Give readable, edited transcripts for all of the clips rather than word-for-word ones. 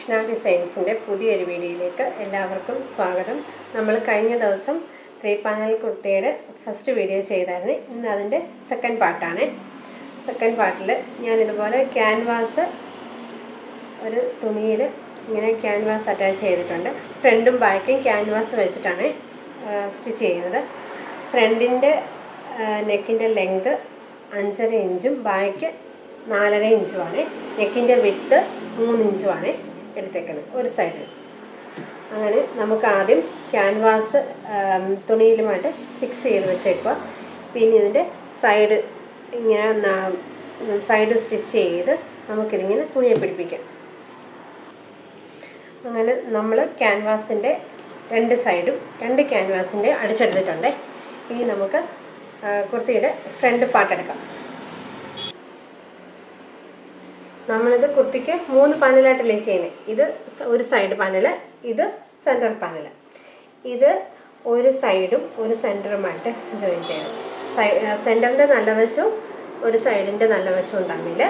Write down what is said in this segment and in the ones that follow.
കൃഷ്ണ ഡിസൈൻസിൻ്റെ പുതിയൊരു വീഡിയോയിലേക്ക് എല്ലാവർക്കും സ്വാഗതം. നമ്മൾ കഴിഞ്ഞ ദിവസം 3 പാനൽ കുർത്തിയുടെ ഫസ്റ്റ് വീഡിയോ ചെയ്തായിരുന്നു. ഇന്ന് അതിൻ്റെ സെക്കൻഡ് പാർട്ടാണ്. സെക്കൻഡ് പാർട്ടിൽ ഞാനിതുപോലെ ക്യാൻവാസ് ഒരു തുണിയിൽ ഇങ്ങനെ ക്യാൻവാസ് അറ്റാച്ച് ചെയ്തിട്ടുണ്ട്. ഫ്രണ്ടും ബാക്കും ക്യാൻവാസ് വെച്ചിട്ടാണ് സ്റ്റിച്ച് ചെയ്യുന്നത്. ഫ്രണ്ടിൻ്റെ നെക്കിൻ്റെ ലെങ്ത് 5.5 ഇഞ്ചും ബാക്ക് 4.5 ഇഞ്ചുമാണ്. നെക്കിൻ്റെ വിഡ്ത്ത് 3 ഇഞ്ചുമാണ് എടുത്തേക്കുന്നത് ഒരു സൈഡിൽ. അങ്ങനെ നമുക്ക് ആദ്യം ക്യാൻവാസ് തുണിയിലുമായിട്ട് ഫിക്സ് ചെയ്ത് വെച്ചേക്കുക. പിന്നെ ഇതിൻ്റെ സൈഡ് ഇങ്ങനെ സൈഡ് സ്റ്റിച്ച് ചെയ്ത് നമുക്കിതിങ്ങനെ തുണിയെ പിടിപ്പിക്കാം. അങ്ങനെ നമ്മൾ ക്യാൻവാസിൻ്റെ രണ്ട് സൈഡും രണ്ട് ക്യാൻവാസിൻ്റെ അടിച്ചെടുത്തിട്ടുണ്ട്. ഇനി നമുക്ക് കുർത്തിയുടെ ഫ്രണ്ട് പാർട്ട് എടുക്കാം. നമ്മളിത് കുർത്തിക്ക് 3 പാനലായിട്ടല്ലേ ചെയ്യുന്നത്. ഇത് ഒരു സൈഡ് പാനൽ, ഇത് സെൻറ്റർ പാനൽ. ഇത് ഒരു സൈഡും ഒരു സെൻറ്ററുമായിട്ട് ജോയിൻ ചെയ്യണം. സെൻറ്ററിൻ്റെ നല്ല വശവും ഒരു സൈഡിൻ്റെ നല്ല വശവും തമ്മിൽ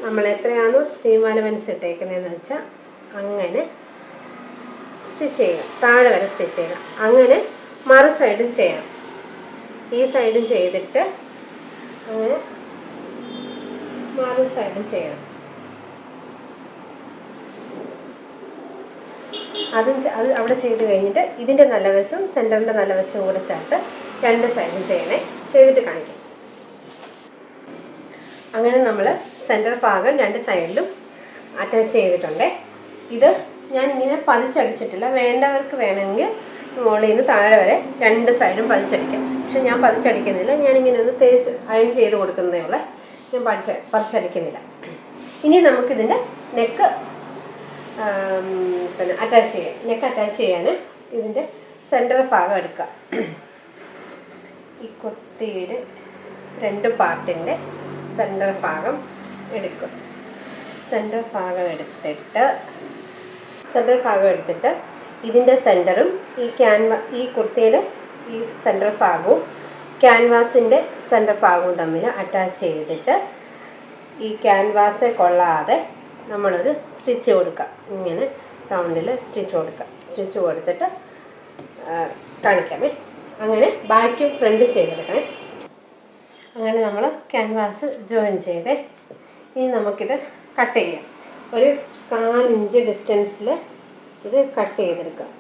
നമ്മൾ എത്രയാണോ സീം അലവൻസ് ഇട്ടേക്കുന്നതെന്ന് വെച്ചാൽ അങ്ങനെ സ്റ്റിച്ച് ചെയ്യുക. താഴെ വരെ സ്റ്റിച്ച് ചെയ്യുക. അങ്ങനെ മറു സൈഡും ചെയ്യണം. ഈ സൈഡും ചെയ്തിട്ട് അങ്ങനെ മറു സൈഡും ചെയ്യണം. അത് അവിടെ ചെയ്ത് കഴിഞ്ഞിട്ട് ഇതിൻ്റെ നല്ല വശവും സെൻറ്ററിൻ്റെ നല്ല വശവും കൂടെ ചേർത്ത് രണ്ട് സൈഡും ചെയ്യണേ. ചെയ്തിട്ട് കാണിക്കാം. അങ്ങനെ നമ്മൾ സെൻറ്റർ ഭാഗം രണ്ട് സൈഡിലും അറ്റാച്ച് ചെയ്തിട്ടുണ്ട്. ഇത് ഞാനിങ്ങനെ പതിച്ചടിച്ചിട്ടില്ല. വേണ്ടവർക്ക് വേണമെങ്കിൽ മുകളിൽ നിന്ന് താഴെ വരെ രണ്ട് സൈഡും പതിച്ചടിക്കാം. പക്ഷെ ഞാൻ പതിച്ചടിക്കുന്നില്ല. ഞാനിങ്ങനെ ഒന്ന് തേച്ച് അയൺ ചെയ്ത് കൊടുക്കുന്നതേ ഉള്ളൂ. ഞാൻ പതിച്ചടിക്കുന്നില്ല. ഇനി നമുക്കിതിൻ്റെ നെക്ക് പിന്നെ അറ്റാച്ച് ചെയ്യാം. നെക്ക് അറ്റാച്ച് ചെയ്യാൻ ഇതിൻ്റെ സെൻറ്റർ ഭാഗം എടുക്കുക. ഈ കുർത്തിയുടെ രണ്ട് പാർട്ടിൻ്റെ സെൻറ്റർ ഭാഗം എടുക്കുക. സെൻറ്റർ ഭാഗം എടുത്തിട്ട് ഇതിൻ്റെ സെൻറ്ററും ഈ കുർത്തിയുടെ ഈ സെൻറ്റർ ഭാഗവും ക്യാൻവാസിൻ്റെ സെൻറ്റർ ഭാഗവും തമ്മിൽ അറ്റാച്ച് ചെയ്തിട്ട് ഈ ക്യാൻവാസ് കൊള്ളാതെ നമ്മളൊരു സ്റ്റിച്ച് കൊടുക്കുക. ഇങ്ങനെ റൗണ്ടിൽ സ്റ്റിച്ച് കൊടുക്കുക. സ്റ്റിച്ച് കൊടുത്തിട്ട് കാണിക്കാമേ. അങ്ങനെ ബാക്കും ഫ്രണ്ടും ചെയ്തെടുക്കണേ. അങ്ങനെ നമ്മൾ ക്യാൻവാസ് ജോയിൻ ചെയ്തേ. ഇനി നമുക്കിത് കട്ട് ചെയ്യാം. ഒരു 1/4 ഇഞ്ച് ഡിസ്റ്റൻസിൽ ഇത് കട്ട് ചെയ്തെടുക്കുക.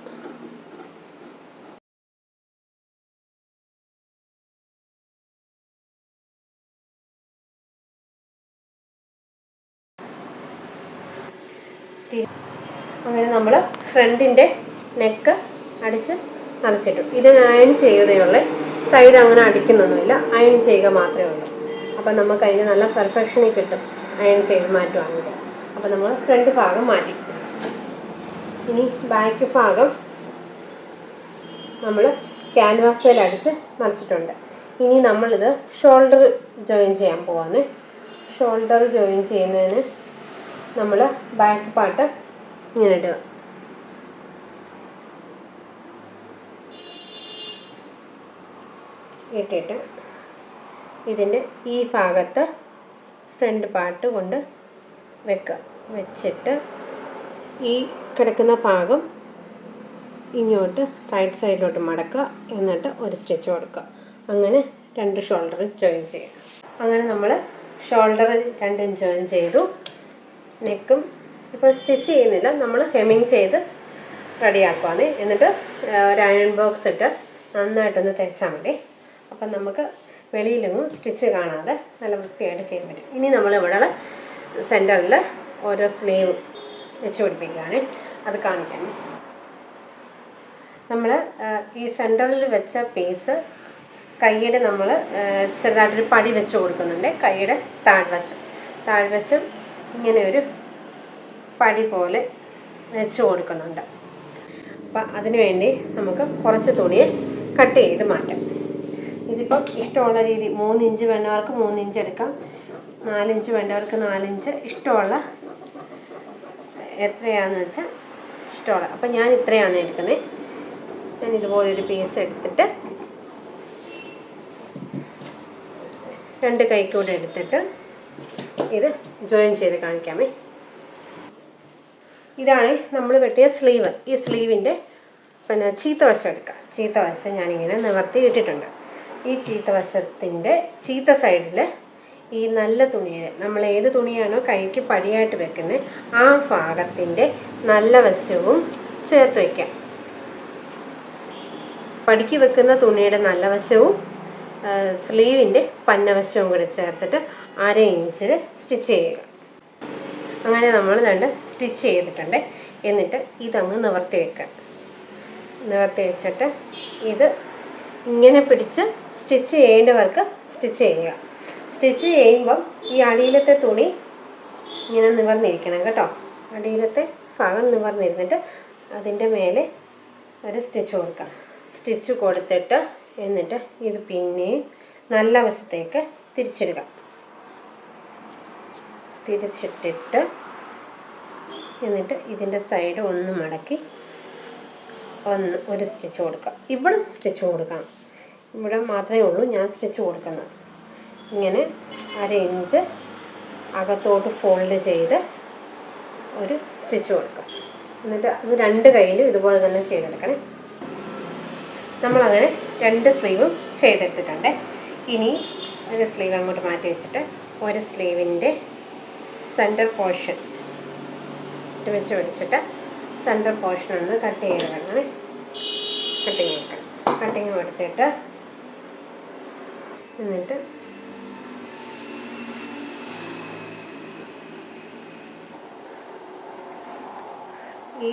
അങ്ങനെ നമ്മൾ ഫ്രണ്ടിൻ്റെ നെക്ക് അടിച്ച് മറിച്ചിട്ടു. ഇത് അയൺ ചെയ്യുകയുള്ളൂ. സൈഡ് അങ്ങനെ അടിക്കുന്നൊന്നുമില്ല. അയൺ ചെയ്യുക മാത്രമേ ഉള്ളൂ. അപ്പം നമുക്ക് അതിന് നല്ല പെർഫെക്ഷനിൽ കിട്ടും അയൺ ചെയ്ത് മാറ്റുവാണെങ്കിൽ. അപ്പോൾ നമ്മൾ ഫ്രണ്ട് ഭാഗം മാറ്റി. ഇനി ബാക്ക് ഭാഗം നമ്മൾ ക്യാൻവാസിൽ അടിച്ച് മറിച്ചിട്ടുണ്ട്. ഇനി നമ്മളിത് ഷോൾഡർ ജോയിൻ ചെയ്യാൻ പോവാണ്. ഷോൾഡർ ജോയിൻ ചെയ്യുന്നതിന് നമ്മൾ ബാക്ക് പാർട്ട് ഇങ്ങനെ ഇടുക. ഇട്ടിട്ട് ഇതിൻ്റെ ഈ ഭാഗത്ത് ഫ്രണ്ട് പാർട്ട് കൊണ്ട് വെക്കുക. വെച്ചിട്ട് ഈ കിടക്കുന്ന ഭാഗം ഇങ്ങോട്ട് റൈറ്റ് സൈഡിലോട്ട് മടക്കുക. എന്നിട്ട് ഒരു സ്റ്റിച്ച് കൊടുക്കുക. അങ്ങനെ രണ്ട് ഷോൾഡർ ജോയിൻ ചെയ്യുക. അങ്ങനെ നമ്മൾ ഷോൾഡർ രണ്ടും ജോയിൻ ചെയ്തു. നെക്കും ഇപ്പോൾ സ്റ്റിച്ച് ചെയ്യുന്നില്ല. നമ്മൾ ഹെമ്മിങ് ചെയ്ത് റെഡിയാക്കുവാണ്. എന്നിട്ട് ഒരു അയൺ ബോക്സ് ഇട്ട് നന്നായിട്ടൊന്ന് തേച്ചാൽ മതി. അപ്പം നമുക്ക് വെളിയിലൊന്നും സ്റ്റിച്ച് കാണാതെ നല്ല വൃത്തിയായിട്ട് ചെയ്യാൻ പറ്റും. ഇനി നമ്മളിവിടെ സെൻറ്ററിൽ ഓരോ സ്ലീവ് വെച്ച് പിടിപ്പിക്കുകയാണ്. അത് കാണിക്കാൻ നമ്മൾ ഈ സെൻറ്ററിൽ വെച്ച പീസ് കൈയുടെ നമ്മൾ ചെറുതായിട്ടൊരു പടി വെച്ച് കൊടുക്കുന്നുണ്ട്. കൈയുടെ താഴ്വശം ഇങ്ങനെ ഒരു പടി പോലെ വെച്ച് കൊടുക്കുന്നുണ്ട്. അപ്പം അതിന് വേണ്ടി നമുക്ക് കുറച്ച് തുണിയെ കട്ട് ചെയ്ത് മാറ്റാം. ഇതിപ്പം ഇഷ്ടമുള്ള രീതി 3 ഇഞ്ച് വേണ്ടവർക്ക് 3 ഇഞ്ച് എടുക്കാം. 4 ഇഞ്ച് വേണ്ടവർക്ക് 4 ഇഞ്ച്. ഇഷ്ടമുള്ള എത്രയാണെന്ന് വെച്ചാൽ ഇഷ്ടമുള്ള. അപ്പം ഞാൻ ഇത്രയാണ് എടുക്കുന്നത്. ഞാൻ ഇതുപോലൊരു പീസ് എടുത്തിട്ട് രണ്ട് കൈക്കൂടെ എടുത്തിട്ട് ഇത് ജോയിൻ ചെയ്ത് കാണിക്കാമേ. ഇതാണ് നമ്മൾ വെട്ടിയ സ്ലീവ്. ഈ സ്ലീവിൻ്റെ പിന്നെ ചീത്ത വശം എടുക്കാം. ചീത്ത വശം ഞാനിങ്ങനെ നിവർത്തി ഇട്ടിട്ടുണ്ട്. ഈ ചീത്ത വശത്തിൻ്റെ ചീത്ത സൈഡിൽ ഈ നല്ല തുണിയിൽ നമ്മൾ ഏത് തുണിയാണോ കൈക്ക് പടിയായിട്ട് വെക്കുന്നത് ആ ഭാഗത്തിൻ്റെ നല്ല വശവും ചേർത്ത് വയ്ക്കാം. പടിക്ക് വെക്കുന്ന തുണിയുടെ നല്ല വശവും സ്ലീവിൻ്റെ പന്നവശവും കൂടെ ചേർത്തിട്ട് 1/2 ഇഞ്ചിൽ സ്റ്റിച്ച് ചെയ്യുക. അങ്ങനെ നമ്മൾ സ്റ്റിച്ച് ചെയ്തിട്ടുണ്ട്. എന്നിട്ട് ഇതങ്ങ് നിവർത്തി വെക്കുക. നിവർത്തി വെച്ചിട്ട് ഇത് ഇങ്ങനെ പിടിച്ച് സ്റ്റിച്ച് ചെയ്യേണ്ടവർക്ക് സ്റ്റിച്ച് ചെയ്യുക. സ്റ്റിച്ച് ചെയ്യുമ്പം ഈ അടിയിലത്തെ തുണി ഇങ്ങനെ നിവർന്നിരിക്കണം കേട്ടോ. അടിയിലത്തെ ഭാഗം നിവർന്നിരുന്നിട്ട് അതിൻ്റെ മേലെ ഒരു സ്റ്റിച്ച് കൊടുക്കുക. സ്റ്റിച്ച് കൊടുത്തിട്ട് എന്നിട്ട് ഇത് പിന്നെയും നല്ല വശത്തേക്ക് തിരിച്ചിടുക. തിരിച്ചിട്ടിട്ട് എന്നിട്ട് ഇതിൻ്റെ സൈഡ് ഒന്ന് മടക്കി ഒരു സ്റ്റിച്ച് കൊടുക്കുക. ഇവിടെ സ്റ്റിച്ച് കൊടുക്കണം. ഇവിടെ മാത്രമേ ഉള്ളൂ ഞാൻ സ്റ്റിച്ച് കൊടുക്കുന്നത്. ഇങ്ങനെ 1/2 ഇഞ്ച് അകത്തോട്ട് ഫോൾഡ് ചെയ്ത് ഒരു സ്റ്റിച്ച് കൊടുക്കുക. എന്നിട്ട് അത് 2 കൈയിലും ഇതുപോലെ തന്നെ ചെയ്തെടുക്കണേ. നമ്മളങ്ങനെ 2 സ്ലീവും ചെയ്തെടുത്തിട്ടുണ്ട്. ഇനി ഒരു സ്ലീവ് അങ്ങോട്ട് മാറ്റി വെച്ചിട്ട് ഒരു സ്ലീവിൻ്റെ സെൻറ്റർ പോർഷൻ വെച്ച് പിടിച്ചിട്ട് സെൻറ്റർ പോർഷൻ ഒന്ന് കട്ട് ചെയ്തെടുക്കണം. കട്ടിങ് എടുത്തിട്ട് എന്നിട്ട് ഈ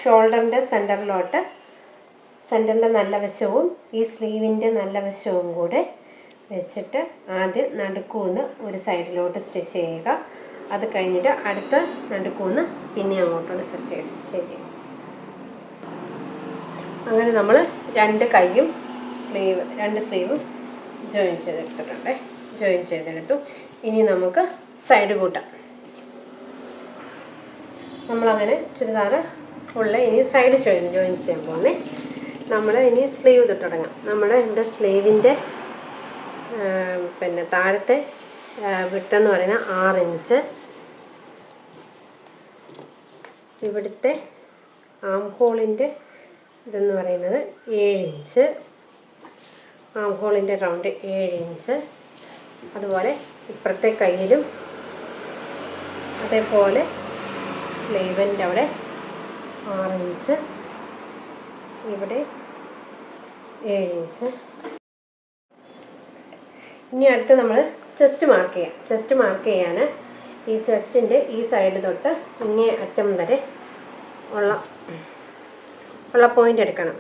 ഷോൾഡറിൻ്റെ സെൻറ്ററിൻ്റെ നല്ല വശവും ഈ സ്ലീവിൻ്റെ നല്ല വശവും കൂടെ വെച്ചിട്ട് ആദ്യം നടുക്കൂന്ന് ഒരു സൈഡിലോട്ട് സ്റ്റിച്ച് ചെയ്യുക. അത് കഴിഞ്ഞിട്ട് അടുത്ത നടുക്കൂന്ന് പിന്നെ അങ്ങോട്ടോട്ട് സ്റ്റിച്ച് ചെയ്യുക. അങ്ങനെ നമ്മൾ 2 കൈയും രണ്ട് സ്ലീവും ജോയിൻ ചെയ്തെടുത്തു. ഇനി നമുക്ക് സൈഡ് കൂട്ടാം. നമ്മളങ്ങനെ ചുരിദാർ ഫുള്ള് ഇനി സൈഡ് ജോയിൻ ചെയ്യാൻ പോകുന്നേ. നമ്മൾ ഇനി സ്ലീവ് തൊട്ട് തുടങ്ങാം. എൻ്റെ സ്ലീവിൻ്റെ പിന്നെ താഴത്തെ വിട്ടെന്ന് പറയുന്നത് 6 ഇഞ്ച്. ഇവിടുത്തെ ആം ഹോളിൻ്റെ ഇതെന്ന് പറയുന്നത് 7 ഇഞ്ച്. ആം ഹോളിൻ്റെ റൗണ്ട് 7 ഇഞ്ച്. അതുപോലെ ഇപ്പുറത്തെ കയ്യിലും അതേപോലെ സ്ലീവിൻ്റെ അവിടെ 6 ഇഞ്ച്. ഇവിടെ 7 ഇഞ്ച്. ഇനി അടുത്ത് നമ്മൾ ചെസ്റ്റ് മാർക്ക് ചെയ്യാം. ചെസ്റ്റ് മാർക്ക് ചെയ്യാൻ ഈ ചെസ്റ്റിൻ്റെ ഈ സൈഡ് തൊട്ട് ഇങ്ങേ അറ്റം വരെ ഉള്ള പോയിൻ്റ് എടുക്കണം.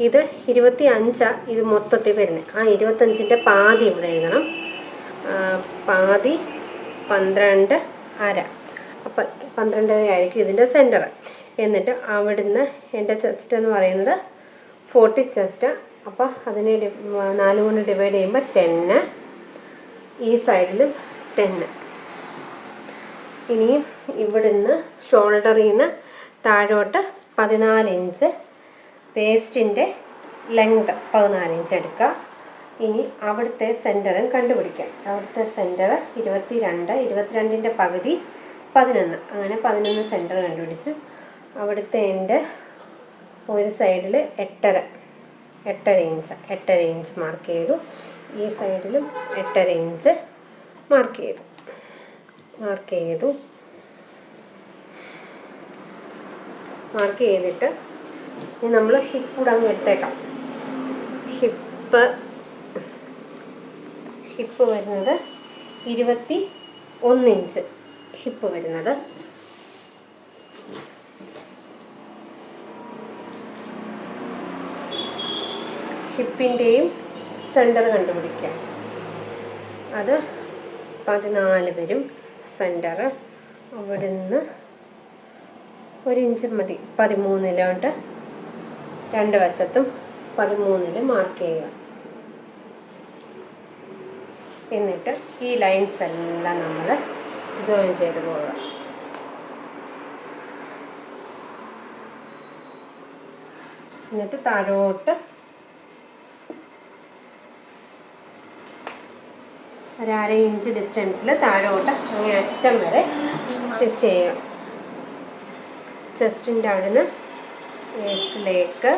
ഇത് 25 ഇത് മൊത്തത്തിൽ വരുന്നത്. ആ 25ൻ്റെ പാതി ഇവിടെ എഴുതണം. പാതി 12.5. അപ്പം 12.5 ആയിരിക്കും ഇതിൻ്റെ സെൻറ്റർ. എന്നിട്ട് അവിടുന്ന് എൻ്റെ ചെസ്റ്റ് എന്ന് പറയുന്നത് 40 ചെസ്റ്റ്. അപ്പോൾ അതിനെ 4 കൊണ്ട് ഡിവൈഡ് ചെയ്യുമ്പോൾ 10. ഈ സൈഡിലും 10. ഇനിയും ഇവിടുന്ന് ഷോൾഡറിൽ നിന്ന് താഴോട്ട് 14 ഇഞ്ച് വേസ്റ്റിൻ്റെ ലെങ്ത് 14 ഇഞ്ച് എടുക്കുക. ഇനി അവിടുത്തെ സെൻറ്ററും കണ്ടുപിടിക്കാം. അവിടുത്തെ സെൻറ്റർ 22ൻ്റെ പകുതി 11. അങ്ങനെ 11 സെൻറ്റർ കണ്ടുപിടിച്ചു. അവിടുത്തെ എൻ്റെ ഒരു സൈഡിൽ 8.5 ഇഞ്ച് മാർക്ക് ചെയ്തു. ഈ സൈഡിലും 8.5 ഇഞ്ച് മാർക്ക് ചെയ്തിട്ട് ഇനി നമ്മൾ ഹിപ്പ് കൂടെ അങ്ങ് എടുത്തേക്കാം. ഹിപ്പ് വരുന്നത് 21 ഇഞ്ച് ഹിപ്പ് വരുന്നത്. ഹിപ്പിൻ്റെയും സെൻറ്റർ കണ്ടുപിടിക്കാം. അത് 14 വരും സെൻറ്റർ. അവിടുന്ന് 1 ഇഞ്ച് മതി. 13 2 വശത്തും 13 മാർക്ക് ചെയ്യുക. എന്നിട്ട് ഈ ലൈൻസ് എല്ലാം നമ്മൾ ജോയിൻ ചെയ്ത് പോവുക. എന്നിട്ട് താഴോട്ട് 1/2 ഇഞ്ച് ഡിസ്റ്റൻസിൽ താഴോട്ട് അങ്ങേ അറ്റം വരെ സ്റ്റിച്ച് ചെയ്യുക. ചെസ്റ്റിൻ്റെ അവിടുന്ന് വേസ്റ്റിലേക്ക്,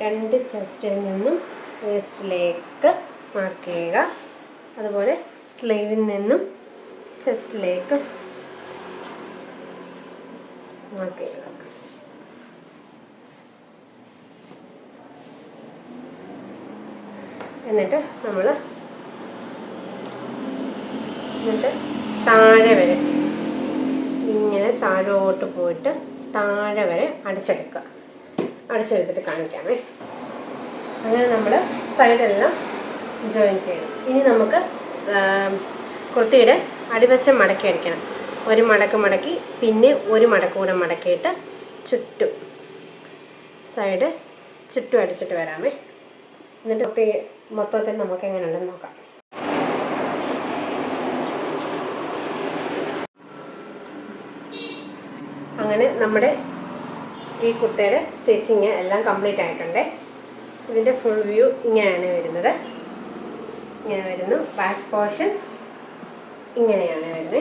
2 ചെസ്റ്റിൽ നിന്നും വേസ്റ്റിലേക്ക് മാർക്ക് ചെയ്യുക. അതുപോലെ സ്ലീവിൽ നിന്നും ചെസ്റ്റിലേക്ക് മാർക്ക് ചെയ്യുക. എന്നിട്ട് നമ്മൾ താഴെ വരെ ഇങ്ങനെ താഴോട്ട് പോയിട്ട് താഴെ വരെ അടിച്ചെടുത്തിട്ട് കാണിക്കാമേ. അങ്ങനെ നമ്മൾ സൈഡെല്ലാം ജോയിൻ ചെയ്യണം. ഇനി നമുക്ക് കുർത്തിയുടെ അടിവശം മടക്കി അടിക്കണം. ഒരു മടക്കി പിന്നെ ഒരു മടക്ക് കൂടെ മടക്കിയിട്ട് ചുറ്റും സൈഡ് ചുറ്റും അടിച്ചിട്ട് വരാമേ. എന്നിട്ട് കുർത്തി മൊത്തത്തിൽ നമുക്ക് എങ്ങനെയുണ്ടെന്ന് നോക്കാം. അങ്ങനെ നമ്മുടെ ഈ കുർത്തയുടെ സ്റ്റിച്ചിങ് എല്ലാം കംപ്ലീറ്റ് ആയിട്ടുണ്ട്. ഇതിൻ്റെ ഫുൾ വ്യൂ ഇങ്ങനെയാണ് വരുന്നത്. ഇങ്ങനെ വരുന്നു. ബാക്ക് പോർഷൻ ഇങ്ങനെയാണ് വരുന്നത്.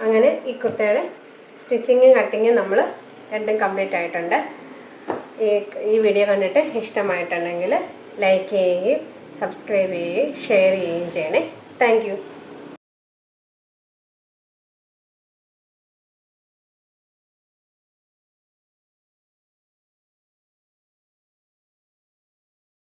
അങ്ങനെ ഈ കുർത്തയുടെ സ്റ്റിച്ചിങ്ങും കട്ടിങ്ങും നമ്മൾ രണ്ടും കംപ്ലീറ്റ് ആയിട്ടുണ്ട്. ഈ വീഡിയോ കണ്ടിട്ട് ഇഷ്ടമായിട്ടുണ്ടെങ്കിൽ ലൈക്ക് ചെയ്യുകയും സബ്സ്ക്രൈബ് ചെയ്യുകയും ഷെയർ ചെയ്യുകയും ചെയ്യണേ. Thank you.